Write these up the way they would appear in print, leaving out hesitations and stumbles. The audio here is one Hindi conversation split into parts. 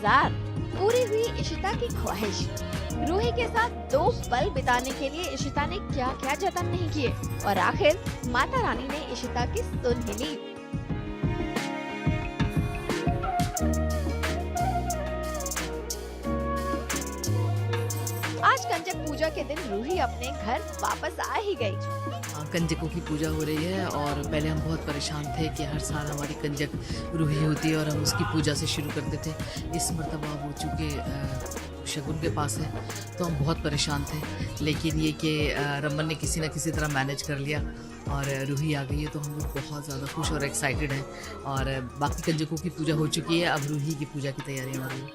इंतजार, पूरी हुई इशिता की ख्वाहिश। रूही के साथ 2 पल बिताने के लिए इशिता ने क्या क्या जतन नहीं किए और आखिर माता रानी ने इशिता की सुन ही ली। आज कंजक पूजा के दिन रूही अपने घर वापस आ ही गई। कंजकों की पूजा हो रही है और पहले हम बहुत परेशान थे कि हर साल हमारी कंजक रूही होती है और हम उसकी पूजा से शुरू करते थे। इस मरतबा वो चूँकि शगुन के पास है तो हम बहुत परेशान थे, लेकिन ये कि रमन ने किसी न किसी तरह मैनेज कर लिया और रूही आ गई है तो हम लोग बहुत ज़्यादा खुश और एक्साइटेड हैं। और बाकी कंजकों की पूजा हो चुकी है, अब रूही की पूजा की तैयारियाँ हो रही हैं।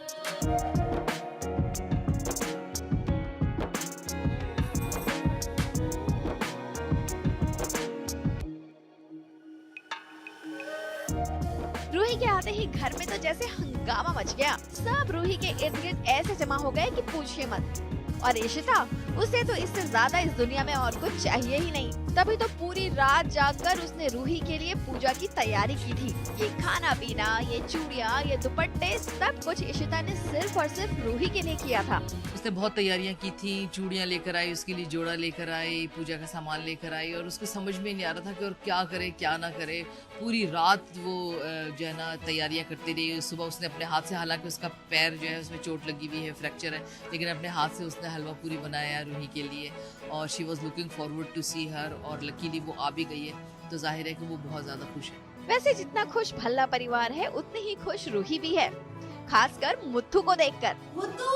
रूही के आते ही घर में तो जैसे हंगामा मच गया। सब रूही के इर्द गिर्द ऐसे जमा हो गए कि पूछिए मत। और इशिता, उसे तो इससे ज्यादा इस दुनिया में और कुछ चाहिए ही नहीं। तभी तो पूरी रात जागकर उसने रूही के लिए पूजा की तैयारी की थी। ये खाना पीना, ये चूड़ियाँ, ये दुपट्टे, सब कुछ इशिता ने सिर्फ और सिर्फ रूही के लिए किया था। उसने बहुत तैयारियां की थी, चूड़ियां लेकर आई, उसके लिए जोड़ा लेकर आई, पूजा का सामान लेकर आई और उसको समझ में नहीं आ रहा था कि और क्या करे क्या ना करे। पूरी रात वो जो है ना तैयारियां करती रही। सुबह उसने अपने हाथ से, हालांकि उसका पैर जो है उसमें चोट लगी हुई है, फ्रैक्चर है, लेकिन अपने हाथ से उसने हलवा पूरी बनाया रूही के लिए और she was looking forward to see her और लकीली वो आ भी गई है तो जाहिर है कि वो बहुत ज़्यादा खुश है। वैसे जितना खुश भल्ला परिवार है उतनी ही खुश रूही भी है, खासकर मुत्थू को देखकर। मुत्थू!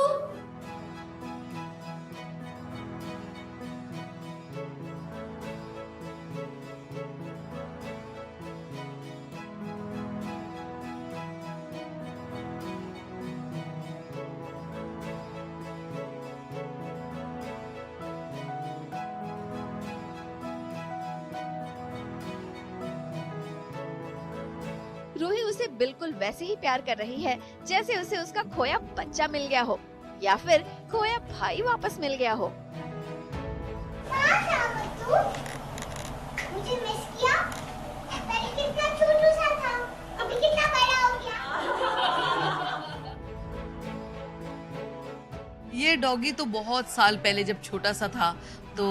रूही उसे बिल्कुल वैसे ही प्यार कर रही है जैसे उसे उसका खोया बच्चा मिल गया हो या फिर खोया भाई वापस मिल गया हो। मुझे मिस किया? पहले कितना छोटू सा था, अभी कितना बड़ा हो गया। ये डॉगी तो बहुत साल पहले जब छोटा सा था तो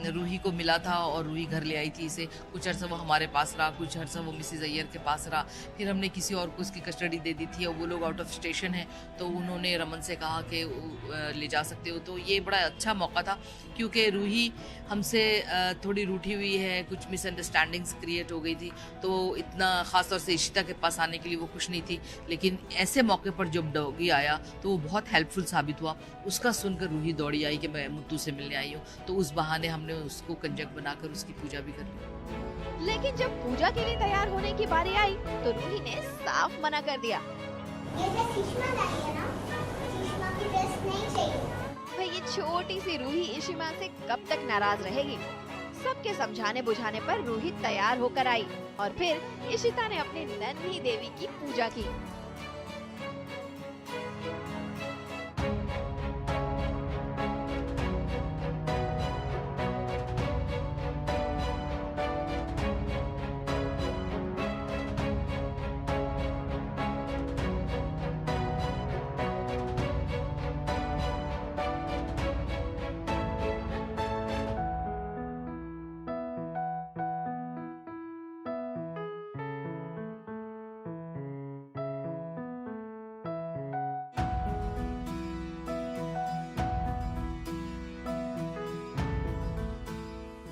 रूही को मिला था और रूही घर ले आई थी इसे। कुछ अर्सा वो हमारे पास रहा, कुछ अर्सा वो मिसेज अय्यर के पास रहा, फिर हमने किसी और को उसकी कस्टडी दे दी थी और वो लोग आउट ऑफ स्टेशन हैं तो उन्होंने रमन से कहा कि ले जा सकते हो। तो ये बड़ा अच्छा मौका था क्योंकि रूही हमसे थोड़ी रूठी हुई है, कुछ मिसअंडरस्टैंडिंग्स क्रिएट हो गई थी तो इतना ख़ास तौर से इशिता के पास आने के लिए वो खुश नहीं थी। लेकिन ऐसे मौके पर जब डॉगी आया तो वो बहुत हेल्पफुल साबित हुआ। उसका सुनकर रूही दौड़ी आई कि मैं मुत्तू से मिलने आई हूँ, तो उस बहाने हमने उसको कंजक बनाकर उसकी पूजा भी कर ली। लेकिन जब पूजा के लिए तैयार होने की बारी आई तो रूही ने साफ मना कर दिया। ये जो सुषमा लाई है ना, सुषमा की ड्रेस नहीं चाहिए। भाई ये छोटी सी रूही इशिमा से कब तक नाराज रहेगी। सबके समझाने बुझाने पर रूही तैयार होकर आई और फिर इशिता ने अपनी नन्ही देवी की पूजा की।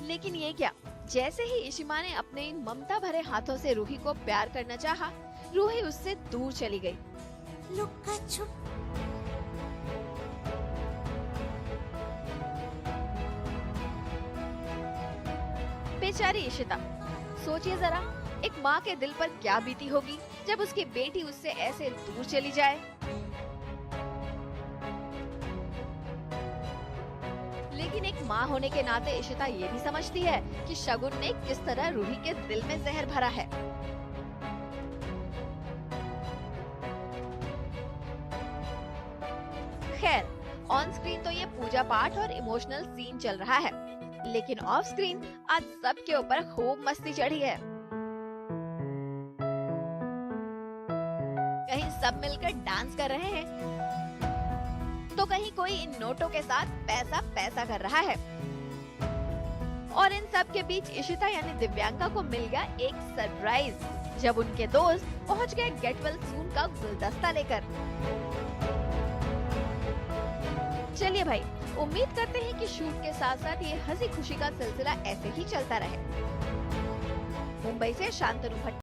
लेकिन ये क्या, जैसे ही इशिमा ने अपने इन ममता भरे हाथों से रूही को प्यार करना चाहा, रूही उससे दूर चली गई। लुक्का छुप। बेचारी इशिता, सोचिए जरा, एक माँ के दिल पर क्या बीती होगी जब उसकी बेटी उससे ऐसे दूर चली जाए। लेकिन एक माँ होने के नाते इशिता ये भी समझती है कि शगुन ने किस तरह रूही के दिल में जहर भरा है। खैर, ऑन स्क्रीन तो ये पूजा पाठ और इमोशनल सीन चल रहा है, लेकिन ऑफ स्क्रीन आज सबके ऊपर खूब मस्ती चढ़ी है। कहीं सब मिलकर डांस कर रहे हैं, तो कहीं कोई इन नोटों के साथ पैसा पैसा कर रहा है। और इन सब के बीच इशिता यानी दिव्यांका को मिल गया एक सरप्राइज जब उनके दोस्त पहुंच गए गेट वेल सून का गुलदस्ता लेकर। चलिए भाई, उम्मीद करते हैं कि शूट के साथ साथ ये हंसी खुशी का सिलसिला ऐसे ही चलता रहे। मुंबई से शांतनु भट्ट।